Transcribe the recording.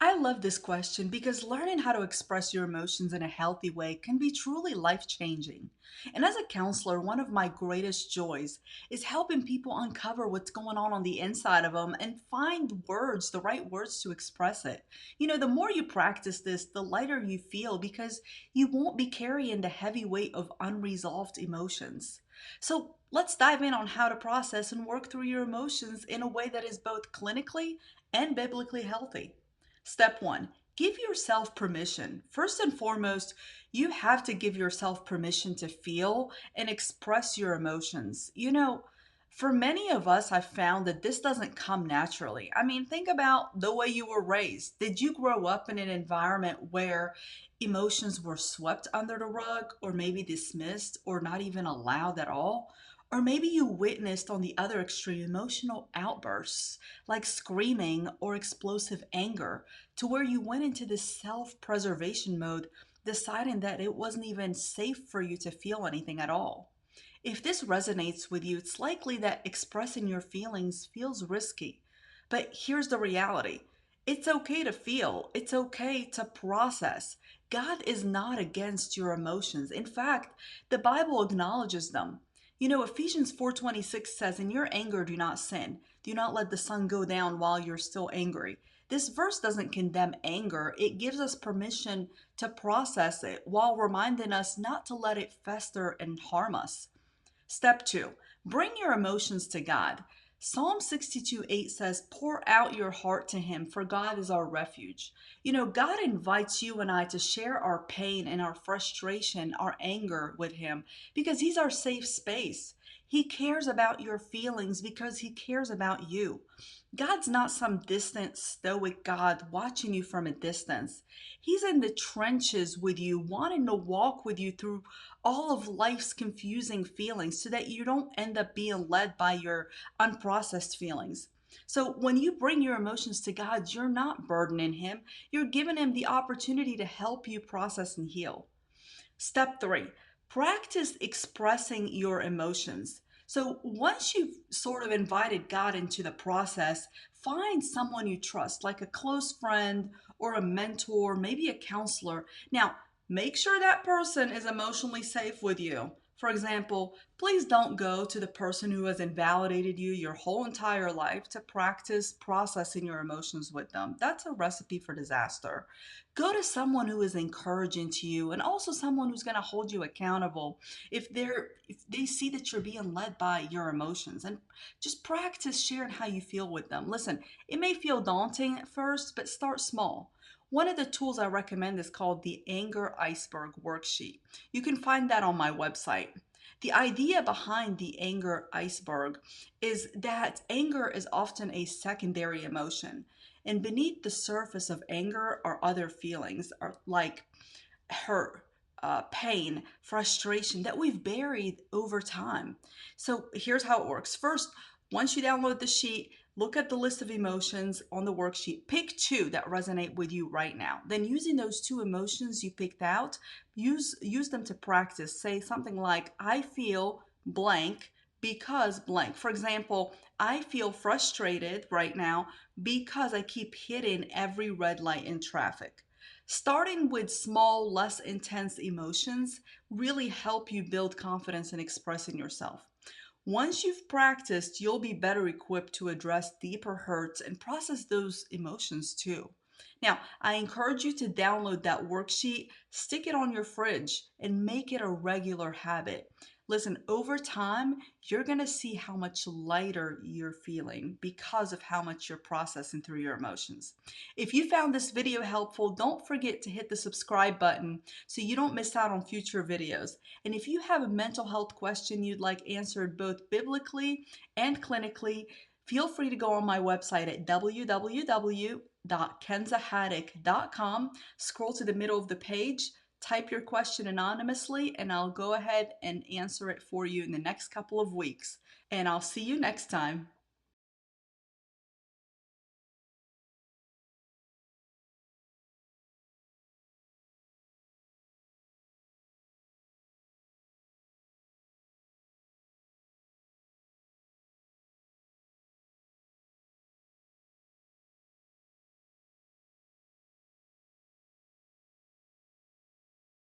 I love this question because learning how to express your emotions in a healthy way can be truly life changing. And as a counselor, one of my greatest joys is helping people uncover what's going on the inside of them and find words, the right words to express it. The more you practice this, the lighter you feel because you won't be carrying the heavy weight of unresolved emotions. So let's dive in on how to process and work through your emotions in a way that is both clinically and biblically healthy. Step one, give yourself permission. First and foremost, you have to give yourself permission to feel and express your emotions. For many of us, I've found that this doesn't come naturally. I mean, think about the way you were raised. Did you grow up in an environment where emotions were swept under the rug, or maybe dismissed, or not even allowed at all? Or maybe you witnessed on the other extreme emotional outbursts like screaming or explosive anger to where you went into this self preservation mode, deciding that it wasn't even safe for you to feel anything at all. If this resonates with you, it's likely that expressing your feelings feels risky. But here's the reality: it's okay to feel, it's okay to process. God is not against your emotions. In fact, the Bible acknowledges them. Ephesians 4:26 says, "In your anger do not sin. Do not let the sun go down while you're still angry." This verse doesn't condemn anger. It gives us permission to process it while reminding us not to let it fester and harm us. Step two, bring your emotions to God. Psalm 62:8 says, "Pour out your heart to Him, for God is our refuge." God invites you and I to share our pain and our frustration, our anger with Him because He's our safe space. He cares about your feelings because He cares about you. God's not some distant, stoic God watching you from a distance. He's in the trenches with you, wanting to walk with you through all of life's confusing feelings so that you don't end up being led by your unprocessed feelings. So, when you bring your emotions to God, you're not burdening Him, you're giving Him the opportunity to help you process and heal. Step three, practice expressing your emotions. So once you've sort of invited God into the process, find someone you trust, like a close friend or a mentor, maybe a counselor. Now, make sure that person is emotionally safe with you. For example, please don't go to the person who has invalidated you your whole entire life to practice processing your emotions with them. That's a recipe for disaster. Go to someone who is encouraging to you and also someone who's going to hold you accountable if they see that you're being led by your emotions, and just practice sharing how you feel with them. Listen, it may feel daunting at first, but start small. One of the tools I recommend is called the Anger Iceberg Worksheet. You can find that on my website. The idea behind the anger iceberg is that anger is often a secondary emotion. And beneath the surface of anger are other feelings, are like hurt, pain, frustration that we've buried over time. So here's how it works. First, once you download the sheet, look at the list of emotions on the worksheet. Pick two that resonate with you right now. Then, using those two emotions you picked out, use them to practice. Say something like, "I feel blank because blank." For example, "I feel frustrated right now because I keep hitting every red light in traffic." Starting with small, less intense emotions really help you build confidence in expressing yourself. Once you've practiced, you'll be better equipped to address deeper hurts and process those emotions too. Now, I encourage you to download that worksheet, stick it on your fridge, and make it a regular habit. Listen, over time, you're going to see how much lighter you're feeling because of how much you're processing through your emotions. If you found this video helpful, don't forget to hit the subscribe button so you don't miss out on future videos. And if you have a mental health question you'd like answered both biblically and clinically, feel free to go on my website at www.kenzahaddock.com. Scroll to the middle of the page, type your question anonymously, and I'll go ahead and answer it for you in the next couple of weeks. And I'll see you next time.